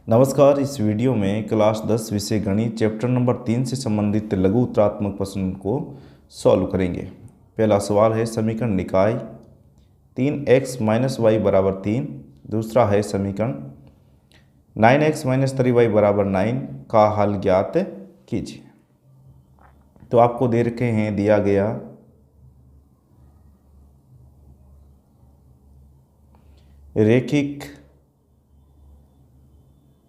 नमस्कार। इस वीडियो में क्लास 10 विषय गणित चैप्टर नंबर 3 से संबंधित लघु उत्तरात्मक प्रश्न को सॉल्व करेंगे। पहला सवाल है समीकरण निकाय 3x माइनस वाई बराबर 3। दूसरा है समीकरण 9x माइनस 3y बराबर 9 का हल ज्ञात कीजिए। तो आपको दे रखे हैं दिया गया रेखिक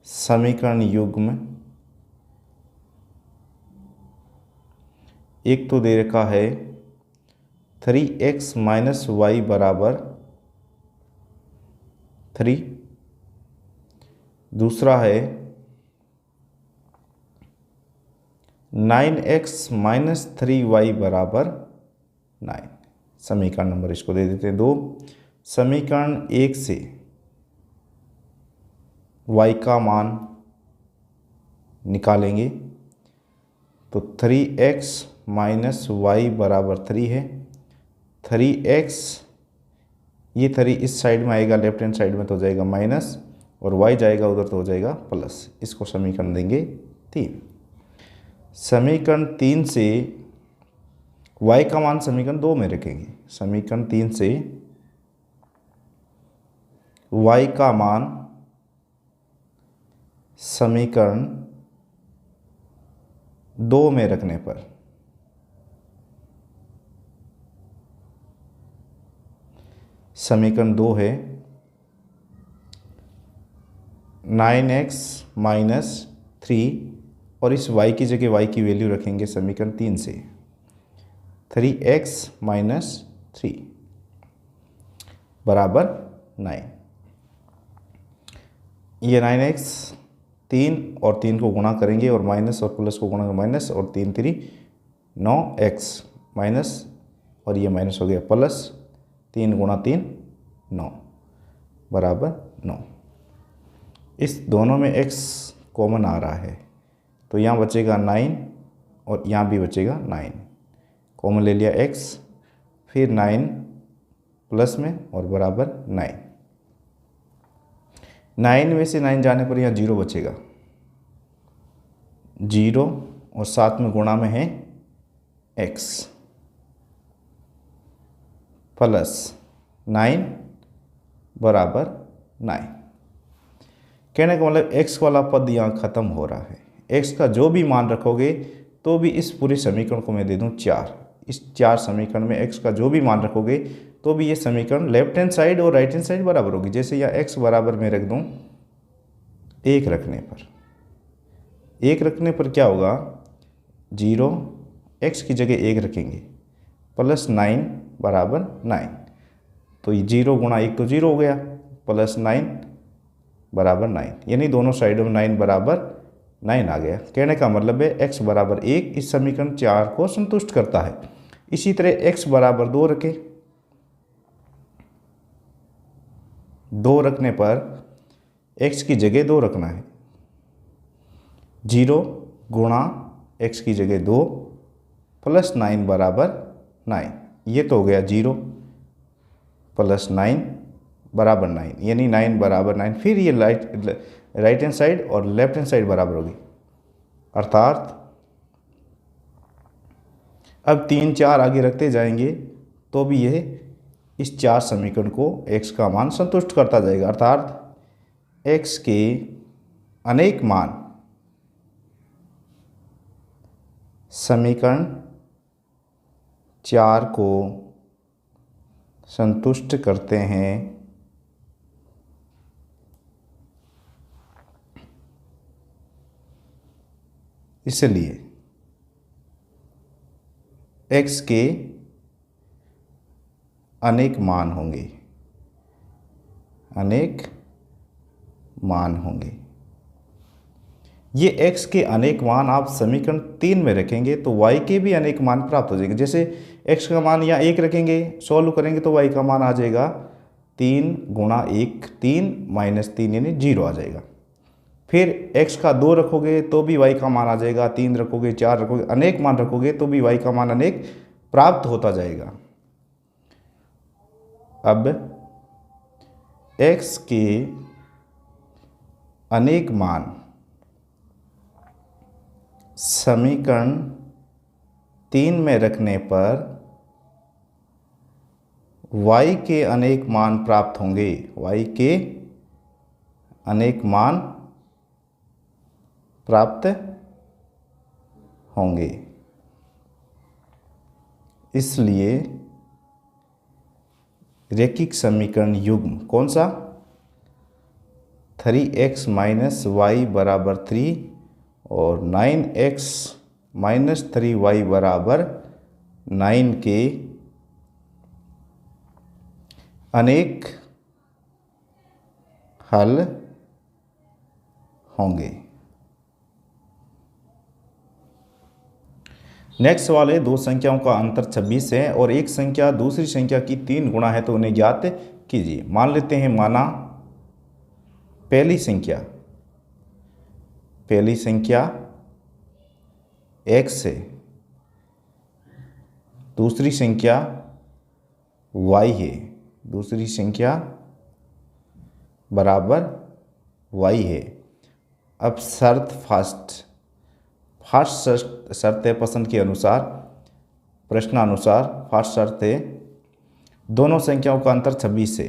समीकरण युग्म, एक तो दे रखा है 3x माइनस वाई बराबर 3। दूसरा है 9x माइनस 3y बराबर 9। समीकरण नंबर इसको दे देते हैं 2। समीकरण 1 से y का मान निकालेंगे तो 3x माइनस वाई बराबर 3 है। 3x ये 3 इस साइड में आएगा, लेफ्ट हैंड साइड में तो हो जाएगा माइनस, और y जाएगा उधर तो हो जाएगा प्लस। इसको समीकरण देंगे 3। समीकरण 3 से y का मान समीकरण 2 में रखेंगे। समीकरण 3 से y का मान समीकरण 2 में रखने पर समीकरण 2 है 9x माइनस 3, और इस y की जगह y की वैल्यू रखेंगे समीकरण 3 से 3x माइनस 3 बराबर 9। ये 9x 3 और 3 को गुणा करेंगे और माइनस और प्लस को गुणा माइनस, और 3 3 9x माइनस, और ये माइनस हो गया प्लस। 3 गुणा 3 9 बराबर 9। इस दोनों में x कॉमन आ रहा है तो यहाँ बचेगा 9 और यहाँ भी बचेगा 9। कॉमन ले लिया x, फिर 9 प्लस में और बराबर 9। 9 में से 9 जाने पर यहाँ 0 बचेगा, 0 और साथ में गुणा में है x प्लस 9 बराबर 9। कहने का मतलब x वाला पद यहाँ ख़त्म हो रहा है। x का जो भी मान रखोगे तो भी इस पूरे समीकरण को मैं दे दूँ 4। इस 4 समीकरण में x का जो भी मान रखोगे तो भी ये समीकरण लेफ्ट हैंड साइड और राइट हैंड साइड बराबर होगी। जैसे यहाँ x बराबर में रख दूँ 1 रखने पर क्या होगा, 0 x की जगह 1 रखेंगे प्लस 9 बराबर 9। तो ये 0 गुणा 1 तो 0 हो गया, प्लस 9 बराबर 9, यानी दोनों साइडों में 9 बराबर 9 आ गया। कहने का मतलब है x बराबर 1 इस समीकरण 4 को संतुष्ट करता है। इसी तरह x बराबर 2 रखें। 2 रखने पर x की जगह 2 रखना है, 0 गुणा x की जगह 2 प्लस 9 बराबर 9। ये तो हो गया 0 प्लस 9 बराबर 9, यानी 9 बराबर 9। फिर ये राइट हैंड साइड और लेफ्ट हैंड साइड बराबर होगी, अर्थात अब 3 4 आगे रखते जाएंगे तो भी यह इस 4 समीकरण को x का मान संतुष्ट करता जाएगा। अर्थात x के अनेक मान समीकरण 4 को संतुष्ट करते हैं। इसलिए x के अनेक मान होंगे, ये x के अनेक मान आप समीकरण 3 में रखेंगे तो y के भी अनेक मान प्राप्त हो जाएंगे। जैसे x का मान यहाँ 1 रखेंगे, सॉल्व करेंगे तो y का मान आ जाएगा 3 गुणा 1 3 माइनस 3 यानी 0 आ जाएगा। फिर x का 2 रखोगे तो भी y का मान आ जाएगा, 3 रखोगे 4 रखोगे, अनेक मान रखोगे तो भी y का मान अनेक प्राप्त होता जाएगा। अब x के अनेक मान समीकरण 3 में रखने पर y के अनेक मान प्राप्त होंगे। y के अनेक मान प्राप्त होंगे। इसलिए रैखिक समीकरण युग्म कौन सा, 3x माइनस वाई बराबर 3 और 9x माइनस 3y बराबर 9 के अनेक हल होंगे। नेक्स्ट सवाल है, दो संख्याओं का अंतर 26 है और एक संख्या दूसरी संख्या की 3 गुना है तो उन्हें ज्ञात कीजिए। मान लेते हैं, माना पहली संख्या x है, दूसरी संख्या y है, दूसरी संख्या बराबर y है। अब फर्स्ट शर्त है पसंद के अनुसार, प्रश्नानुसार फर्स्ट शर्त है दोनों संख्याओं का अंतर 26 है,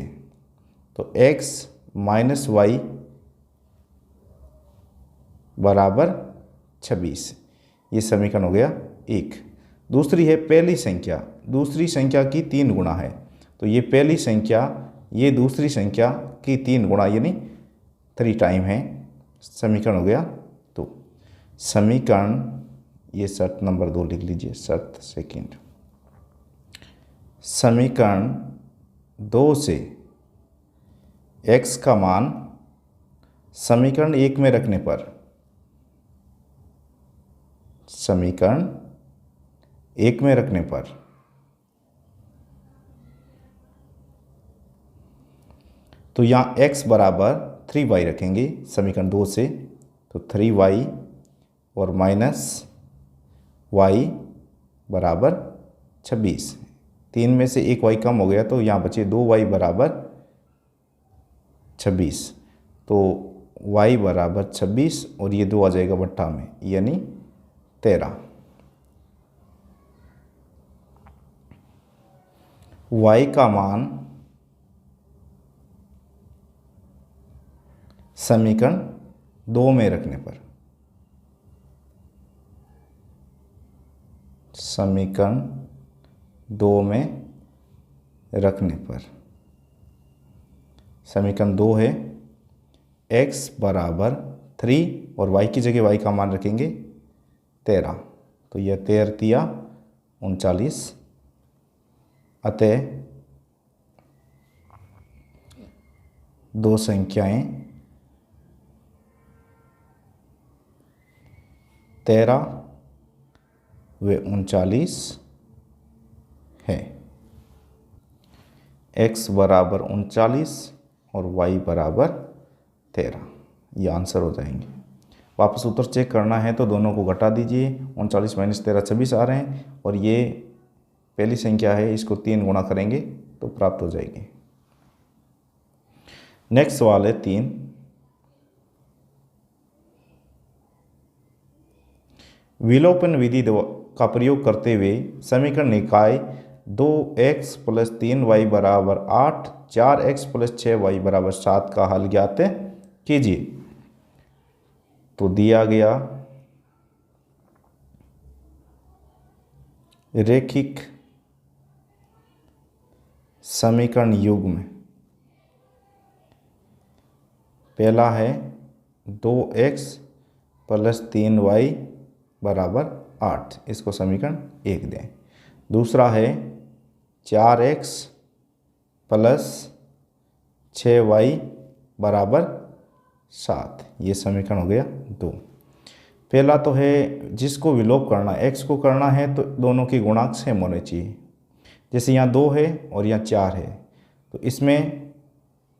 तो x माइनस वाई बराबर 26, ये समीकरण हो गया एक। दूसरी है पहली संख्या, दूसरी संख्या की 3 गुना है, तो ये पहली संख्या ये दूसरी संख्या की 3 गुना यानी 3 टाइम है, समीकरण हो गया। तो समीकरण, ये शर्त नंबर 2 लिख लीजिए, शर्त सेकंड, समीकरण 2 से x का मान समीकरण 1 में रखने पर, समीकरण 1 में रखने पर तो यहाँ x बराबर 3y रखेंगे समीकरण 2 से, तो 3y और माइनस y बराबर 26, 3 में से एक y कम हो गया तो यहाँ बचे 2y बराबर 26, तो y बराबर 26 और ये 2 आ जाएगा बट्टा में यानी 13। y का मान समीकरण 2 में रखने पर, समीकरण 2 में रखने पर, समीकरण 2 है x बराबर 3 और y की जगह y का मान रखेंगे 13, तो यह 13 तिया 39, अतः दो संख्याएं 13 व 39 है। x बराबर 39 और y बराबर 13, ये आंसर हो जाएंगे। वापस उत्तर चेक करना है तो दोनों को घटा दीजिए, 39 माइनस 13 26 आ रहे हैं और ये पहली संख्या है, इसको 3 गुणा करेंगे तो प्राप्त हो जाएगी। नेक्स्ट सवाल है 3, विलोपन विधि का प्रयोग करते हुए समीकरण निकाय 2x प्लस 3y बराबर 8, 4x प्लस 6y बराबर 7 का हल ज्ञात कीजिए। तो दिया गया रैखिक समीकरण युग्म में पहला है 2x प्लस 3y बराबर 8, इसको समीकरण 1 दें। दूसरा है 4x प्लस 6y बराबर 7, ये समीकरण हो गया 2। पहला तो है जिसको विलोप करना, x को करना है तो दोनों के गुणांक सेम होने चाहिए। जैसे यहाँ 2 है और यहाँ 4 है, तो इसमें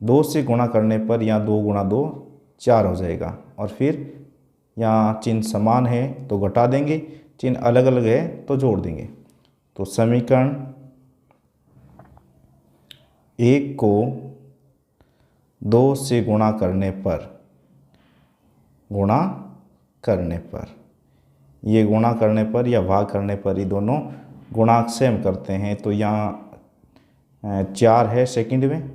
2 से गुणा करने पर यहाँ 2 गुणा 2 4 हो जाएगा, और फिर यहाँ चिन्ह समान है तो घटा देंगे, चिन्ह अलग अलग है तो जोड़ देंगे। तो समीकरण 1 को 2 से गुणा करने पर गुणा करने पर, ये गुणा करने पर या भाग करने पर ये दोनों गुणांक सेम करते हैं। तो यहाँ 4 है सेकंड में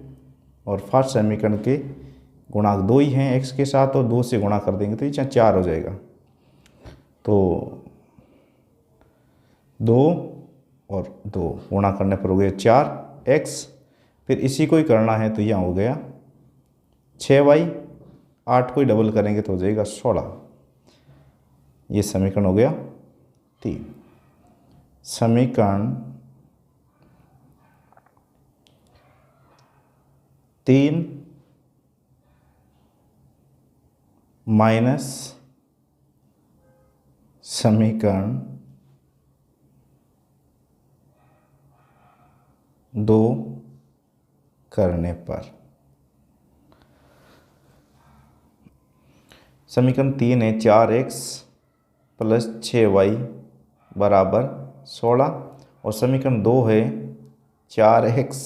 और फर्स्ट समीकरण के गुणांक 2 ही हैं x के साथ, और 2 से गुणा कर देंगे तो ये 4 हो जाएगा। तो 2 और 2 गुणा करने पर हो गया 4x, फिर इसी को ही करना है तो यहाँ हो गया 6y, 8 को ही डबल करेंगे तो हो जाएगा 16। ये समीकरण हो गया 3। समीकरण 3 माइनस समीकरण 2 करने पर, समीकरण 3 है 4x प्लस 6y बराबर 16, और समीकरण 2 है 4x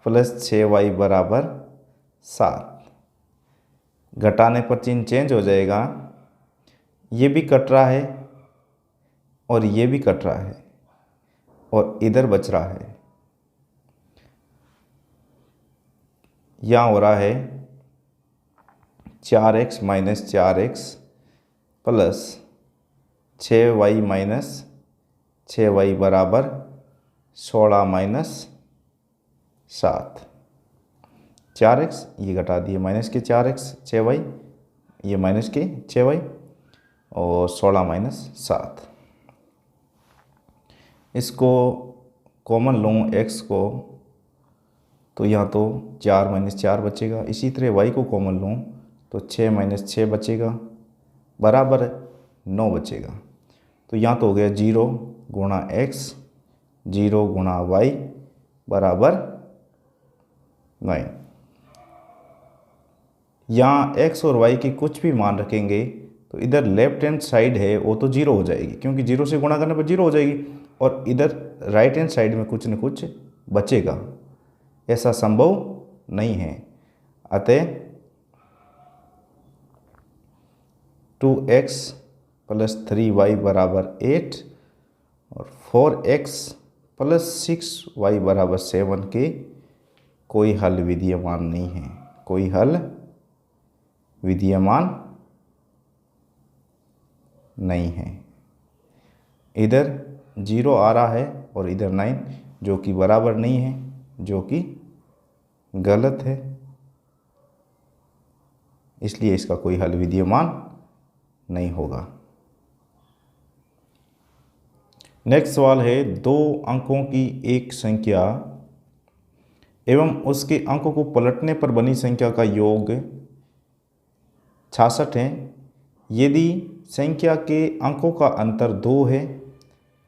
प्लस 6y बराबर 7। घटाने पर चिन्ह चेंज हो जाएगा, ये भी कट रहा है और ये भी कट रहा है और इधर बच रहा है। यहाँ हो रहा है 4x minus 4x plus 6y minus 6y बराबर 16 माइनस 7। 4x ये घटा दिए, माइनस के 4x 6y, ये माइनस के 6y और 16 माइनस 7। इसको कॉमन लूँ x को, तो यहाँ तो 4 माइनस 4 बचेगा। इसी तरह y को कॉमन लूँ तो 6 माइनस 6 बचेगा, बराबर 9 बचेगा। तो यहाँ तो हो गया 0 गुणा x, 0 गुणा y बराबर 9। यहाँ x और y के कुछ भी मान रखेंगे तो इधर लेफ्ट हैंड साइड है वो तो 0 हो जाएगी, क्योंकि 0 से गुणा करने पर 0 हो जाएगी, और इधर राइट हैंड साइड में कुछ न कुछ बचेगा, ऐसा संभव नहीं है। अतः 2x प्लस 3y बराबर 8 और 4x प्लस 6y बराबर 7 के कोई हल विद्यमान नहीं है, कोई हल विद्यमान नहीं है। इधर 0 आ रहा है और इधर 9, जो कि बराबर नहीं है, जो कि गलत है, इसलिए इसका कोई हल विद्यमान नहीं होगा। नेक्स्ट सवाल है, 2 अंकों की एक संख्या एवं उसके अंकों को पलटने पर बनी संख्या का योग 66 है। यदि संख्या के अंकों का अंतर 2 है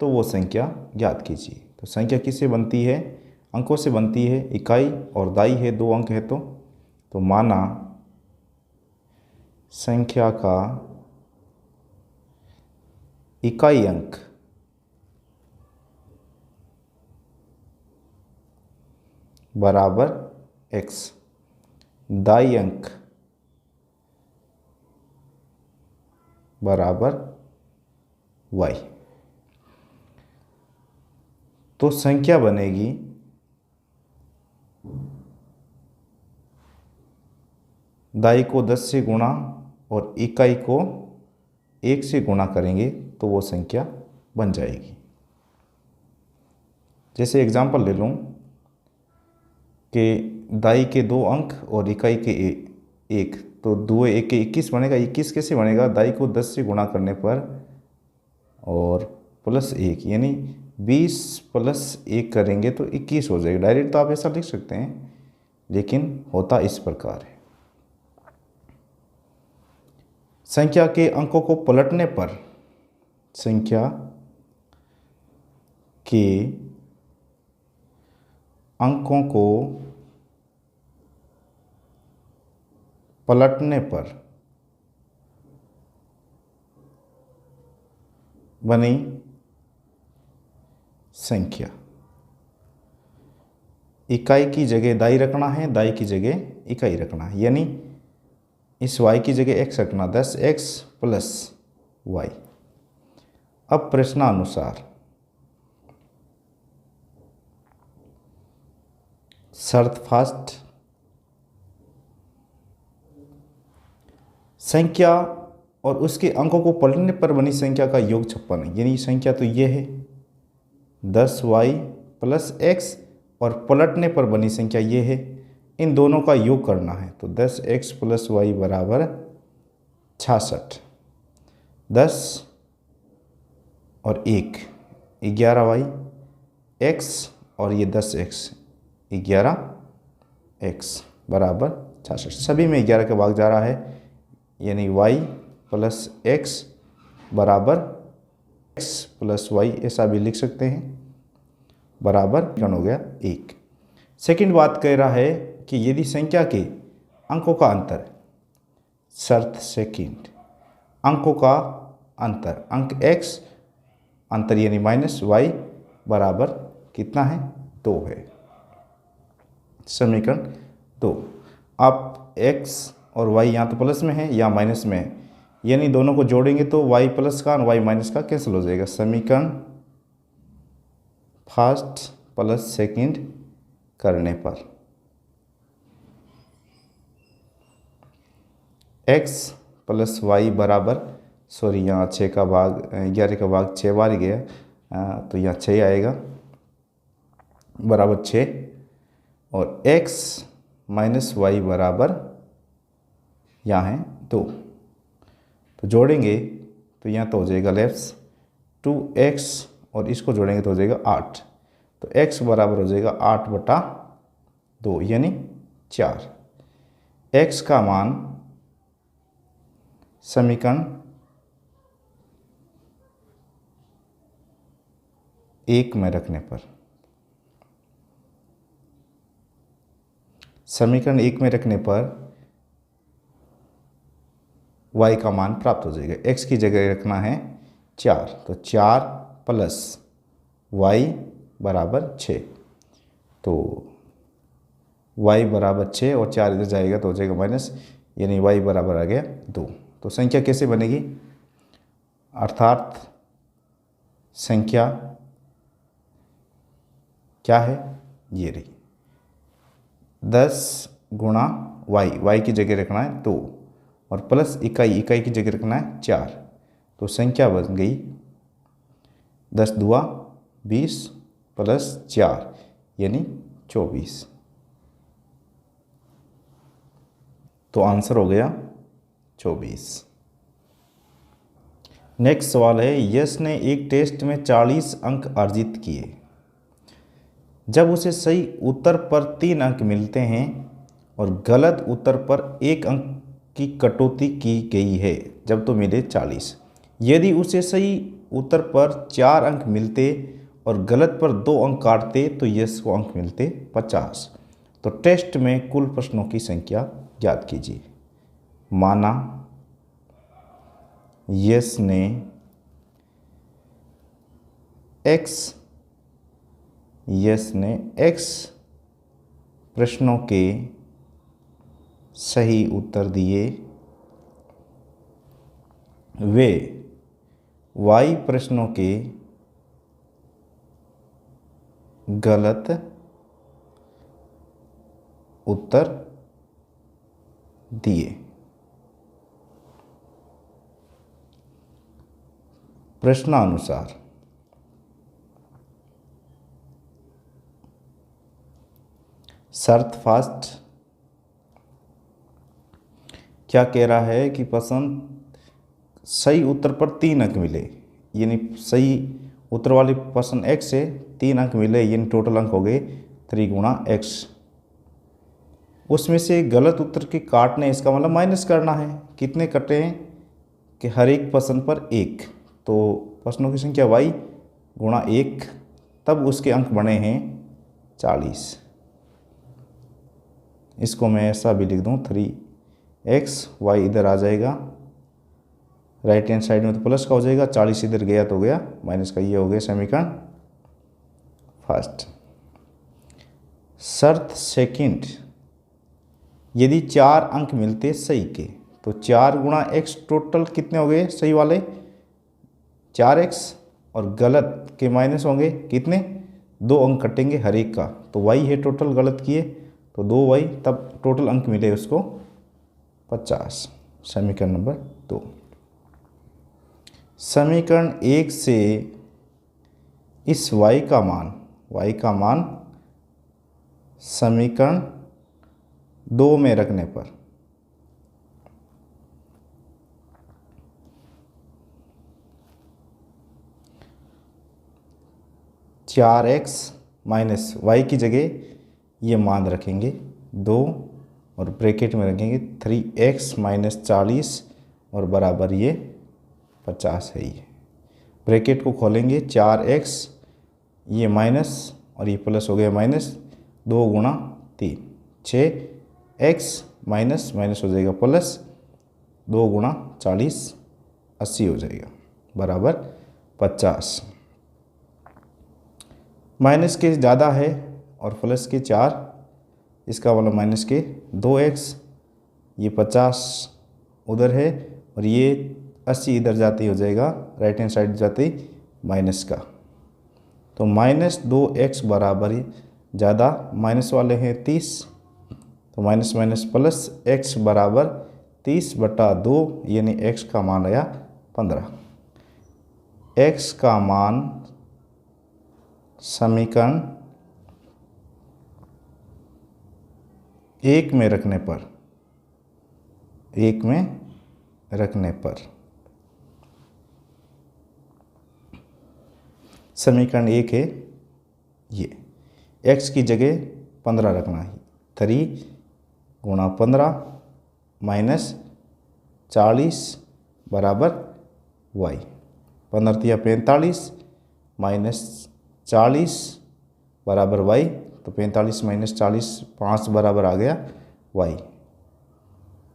तो वो संख्या ज्ञात कीजिए। तो संख्या किससे बनती है? अंकों से बनती है। इकाई और दाई है, 2 अंक है तो माना संख्या का इकाई अंक बराबर x, दाई अंक बराबर y। तो संख्या बनेगी दाई को 10 से गुणा और इकाई को 1 से गुणा करेंगे तो वो संख्या बन जाएगी। जैसे एग्जांपल ले लूँ कि दाई के 2 अंक और इकाई के 1, तो 2 1 के 21 बनेगा। 21 कैसे बनेगा? दाई को 10 से गुणा करने पर और प्लस 1, यानी 20 प्लस 1 करेंगे तो 21 हो जाएगा। डायरेक्ट तो आप ऐसा लिख सकते हैं, लेकिन होता इस प्रकार है। संख्या के अंकों को पलटने पर, संख्या के अंकों को पलटने पर बनी संख्या, इकाई की जगह दाई रखना है, दाई की जगह इकाई रखना है। यानी इस y की जगह x रखना, 10x प्लस y। अब प्रश्नानुसार शर्त फर्स्ट, संख्या और उसके अंकों को पलटने पर बनी संख्या का योग 56 है। यानी संख्या तो ये है 10y प्लस x और पलटने पर बनी संख्या ये है, इन दोनों का योग करना है। तो 10x प्लस y बराबर 66, 10 और 1 11y, x और ये 10x 11x बराबर 66। सभी में 11 का भाग जा रहा है, यानी y प्लस x बराबर x प्लस y, ऐसा भी लिख सकते हैं, बराबर हो गया 1। सेकंड बात कह रहा है कि यदि संख्या के अंकों का अंतर, शर्त सेकंड, अंकों का अंतर, अंक x अंतर यानी माइनस y बराबर कितना है, 2 है। समीकरण 2। आप x और y यहाँ तो प्लस में है या माइनस में है, यानी दोनों को जोड़ेंगे तो y प्लस का और y माइनस का कैंसिल हो जाएगा। समीकरण फर्स्ट प्लस सेकंड करने पर x प्लस वाई बराबर, सॉरी यहाँ 6 का भाग 11 का भाग 6 बार गया, तो यहाँ 6 आएगा बराबर 6, और x माइनस वाई बराबर यहाँ है 2। तो जोड़ेंगे तो यहाँ तो हो जाएगा लेफ्ट 2x और इसको जोड़ेंगे तो हो जाएगा 8। तो x बराबर हो जाएगा 8/2 यानी 4। x का मान समीकरण 1 में रखने पर, समीकरण 1 में रखने पर y का मान प्राप्त हो जाएगा। x की जगह रखना है 4, तो 4 प्लस y बराबर 6, तो y बराबर 6 और 4 इधर जाएगा तो हो जाएगा माइनस, यानी y बराबर आ गया 2। तो संख्या कैसे बनेगी, अर्थात संख्या क्या है, ये रही 10 गुणा y की जगह रखना है 2 और प्लस इकाई की जगह रखना है 4। तो संख्या बन गई 10 दुआ 20 प्लस 4 यानी 24। तो आंसर हो गया 24। नेक्स्ट सवाल है, यश ने एक टेस्ट में 40 अंक अर्जित किए। जब उसे सही उत्तर पर 3 अंक मिलते हैं और गलत उत्तर पर 1 अंक की कटौती की गई है, जब तो मिले 40। यदि उसे सही उत्तर पर 4 अंक मिलते और गलत पर 2 अंक काटते तो यश को अंक मिलते 50। तो टेस्ट में कुल प्रश्नों की संख्या ज्ञात कीजिए। माना यश ने x प्रश्नों के सही उत्तर दिए, वे y प्रश्नों के गलत उत्तर दिए। प्रश्नानुसार शर्त फर्स्ट क्या कह रहा है कि पसंद सही उत्तर पर 3 अंक मिले, यानी सही उत्तर वाली पसंद x से 3 अंक मिले, यानी टोटल अंक हो गए 3 गुणा x। उसमें से गलत उत्तर के काटने, इसका मतलब माइनस करना है। कितने कटे हैं कि हर एक पसंद पर 1, तो प्रश्नों की संख्या y गुणा 1, तब उसके अंक बने हैं 40। इसको मैं ऐसा भी लिख दूँ 3x, y इधर आ जाएगा, राइट हैंड साइड में तो प्लस का हो जाएगा, 40 इधर गया तो गया माइनस का, ये हो गया समीकरण फर्स्ट। शर्त सेकंड, यदि 4 अंक मिलते सही के तो 4 गुणा एक्स टोटल कितने हो गए सही वाले 4x, और गलत के माइनस होंगे कितने 2 अंक कटेंगे हर एक का, तो y है टोटल गलत किए तो 2y, तब टोटल अंक मिले उसको 50। समीकरण नंबर 2। समीकरण 1 से इस y का मान समीकरण 2 में रखने पर चार एक्स माइनस वाई की जगह ये मान रखेंगे 2 और ब्रैकेट में रखेंगे 3x माइनस 40 और बराबर ये 50 है। ये ब्रैकेट को खोलेंगे 4x ये माइनस और ये प्लस हो गया माइनस 2 गुणा 3 6x माइनस माइनस हो जाएगा प्लस 2 गुणा 40 80 हो जाएगा बराबर 50। माइनस के ज़्यादा है और प्लस के 4, इसका वाला माइनस के 2x, ये 50 उधर है और ये 80 इधर जाते ही हो जाएगा, राइट हैंड साइड जाते ही माइनस का, तो माइनस 2x बराबर ज़्यादा माइनस वाले हैं 30, तो माइनस माइनस प्लस x बराबर 30/2 यानी x का मान आया 15। x का मान समीकरण 1 में रखने पर समीकरण 1 है ये, x की जगह 15 रखना है, 3 गुणा 15 माइनस 40 बराबर y, 15 या 45 माइनस 40 बराबर y, तो 45 माइनस 40 5 बराबर आ गया y।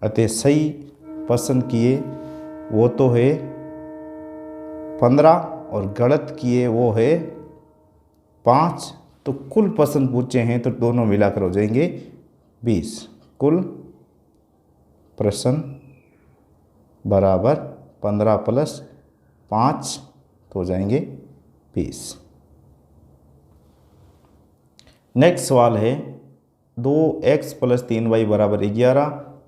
अतः सही पसंद किए वो तो है 15 और गलत किए वो है 5, तो कुल पसंद पूछे हैं तो दोनों मिलाकर हो जाएंगे 20। कुल प्रश्न बराबर 15 प्लस 5 तो हो जाएंगे 20। नेक्स्ट सवाल है 2x प्लस 3y बराबर 11,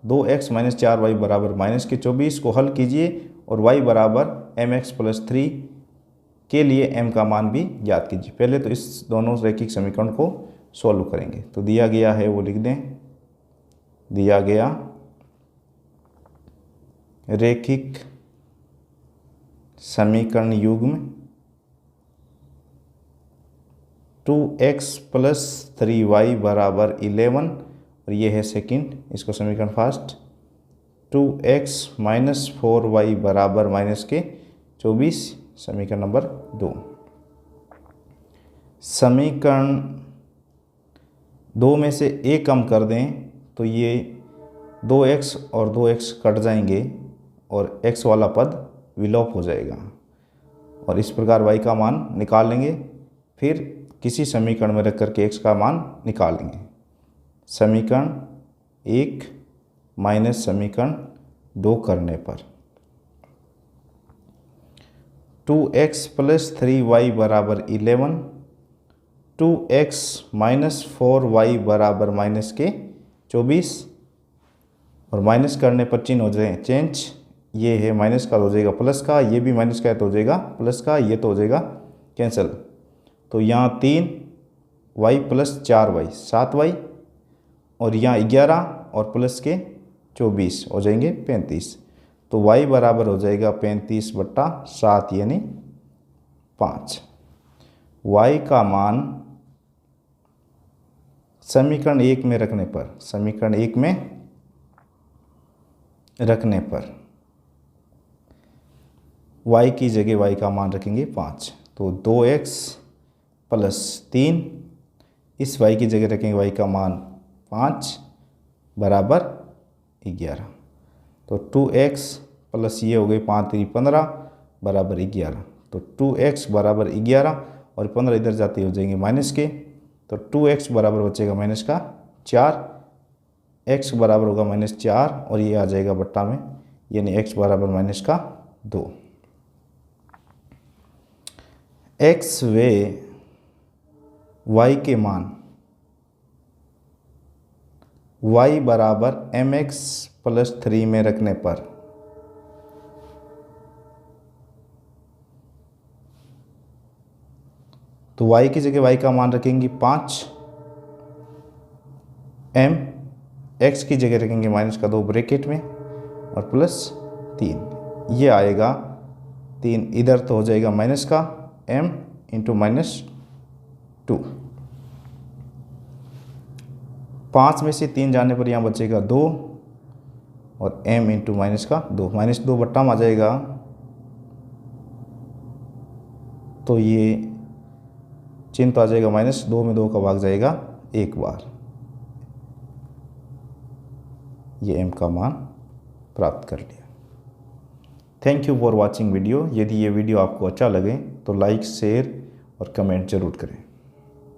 2x माइनस 4y बराबर माइनस के 24 को हल कीजिए और y बराबर mx प्लस 3 के लिए m का मान भी ज्ञात कीजिए। पहले तो इस दोनों रैखिक समीकरण को सॉल्व करेंगे, तो दिया गया है वो लिख दें, दिया गया रैखिक समीकरण युग्म 2x प्लस 3y बराबर 11 और ये है सेकंड, इसको समीकरण फर्स्ट, 2x माइनस 4y बराबर माइनस के 24 समीकरण नंबर 2। समीकरण 2 में से एक कम कर दें तो ये 2x और 2x कट जाएंगे और x वाला पद विलोप हो जाएगा और इस प्रकार y का मान निकाल लेंगे, फिर किसी समीकरण में रख करके x का मान निकालेंगे। समीकरण 1 माइनस समीकरण 2 करने पर 2x प्लस 3y बराबर 11, 2x माइनस 4y बराबर माइनस के 24 और माइनस करने पर चिन्ह हो जाए चेंज, ये है माइनस का हो जाएगा प्लस का, ये भी माइनस का है तो हो जाएगा प्लस का, ये तो हो जाएगा कैंसिल, तो यहाँ 3y प्लस 4y 7y और यहाँ 11 और प्लस के 24 हो जाएंगे 35, तो y बराबर हो जाएगा 35/7 यानी 5। y का मान समीकरण 1 में रखने पर, समीकरण 1 में रखने पर y की जगह y का मान रखेंगे 5, तो 2x प्लस 3, इस y की जगह रखेंगे y का मान 5 बराबर 11, तो 2x प्लस ये हो गए 5 3 15 बराबर 11, तो 2x बराबर 11 और 15 इधर जाते हो जाएंगे माइनस के, तो 2x बराबर बचेगा माइनस का 4, x बराबर होगा -4 और ये आ जाएगा बट्टा में, यानी x बराबर -2। x वे y के मान y बराबर mx + 3 में रखने पर तो y की जगह y का मान रखेंगे 5, m x की जगह रखेंगे -2 ब्रैकेट में और +3, ये आएगा 3 इधर तो हो जाएगा माइनस का m × -2। 5 में से 3 जाने पर यहाँ बचेगा 2 और m × -2, -2 बट्टा में आ जाएगा, तो ये चिन्ह तो आ जाएगा -2 में 2 का भाग जाएगा एक बार, ये m का मान प्राप्त कर लिया। Thank you for watching video. यदि ये वीडियो आपको अच्छा लगे तो लाइक, शेयर और कमेंट जरूर करें।